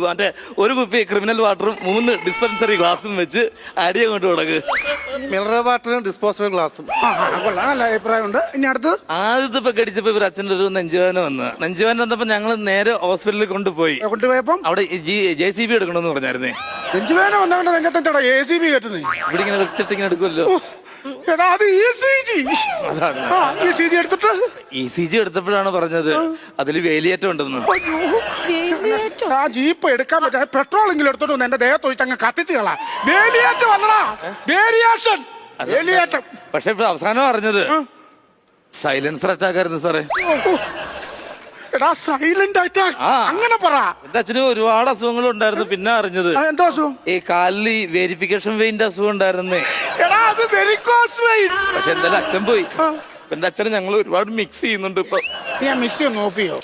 മറ്റേ ഒരു കുപ്പി ക്രിമിനൽ വാട്ടറും 3 ഡിസ്പെൻസറി ഗ്ലാസും വെച്ച് അടിയെ കൊണ്ട് തുടങ്ങ്. മിനറൽ വാട്ടറും ഡിസ്പോസബിൾ ഗ്ലാസും. കൊള്ളാം, നല്ല അഭിപ്രായമുണ്ട്. ഇനി അടുത്ത് ആദ്യത്തെ ഇപ്പൊ കടിച്ചപ്പോ ഇവർ അച്ഛൻ്റെ ഒരു നെഞ്ചുവേദന വന്ന്. നെഞ്ചുവേദന വന്നപ്പോ ഞങ്ങൾ നേരെ ഹോസ്പിറ്റലിൽ കൊണ്ടുപോയി. കൊണ്ടുപോയപ്പം അവിടെ JCB എടുക്കണമെന്ന് പറഞ്ഞായിരുന്നേ. നെഞ്ചുവേദന വന്നവന്റെ നെഞ്ചത്തെന്താടാ ACB കെട്ടുന്നേ? ഇവിടെ ഇങ്ങനെ വെച്ചിട്ട് ഇങ്ങനെ എടുക്കുമല്ലോ. എടാ അത് ECG. ECG എടുത്തിട്ട് ECG എടുത്തപ്പോഴാണ് പറഞ്ഞത് അതിൽ വേലിയേറ്റം ഉണ്ടെന്ന്. ആ ജീപ്പ് എടുക്കാൻ പറ്റാ, പെട്രോളെങ്കിലും എടുത്തോണ്ട് വന്ന് എന്റെ ദേഹത്ത് ഒഴിച്ച് അങ്ങ് കത്തിച്ച് കളാ. വേലിയേറ്റം വന്നടാ, വേരിയേഷൻ, വേലിയേറ്റം. പക്ഷെ ഇപ്പൊ അവസാനം അറിഞ്ഞത് സൈലൻസർ അറ്റാക്ക് ആയിരുന്നു സാറേ. എടാ സൈലന്റ് അറ്റാക്ക്, അങ്ങനെ പറ. എന്റെ അച്ഛന് ഒരുപാട് അസുഖങ്ങൾ ഉണ്ടായിരുന്നു. പിന്നെ അറിഞ്ഞത് എന്തോ അസുഖം? ഈ കാലിൽ വെരിഫിക്കേഷൻ വെയിന്റെ അസുഖം ഉണ്ടായിരുന്നേ. എടാ അത് വെരിക്കോസ് വെയിൻ. പക്ഷെ എന്തായാലും അച്ഛൻ പോയി. എന്റെ അച്ഛന് ഞങ്ങൾ ഒരുപാട് മിക്സ് ചെയ്യുന്നുണ്ട് ഇപ്പൊ. ഞാൻ മിക്സി ഒന്ന് ഓഫ് ചെയ്യോ?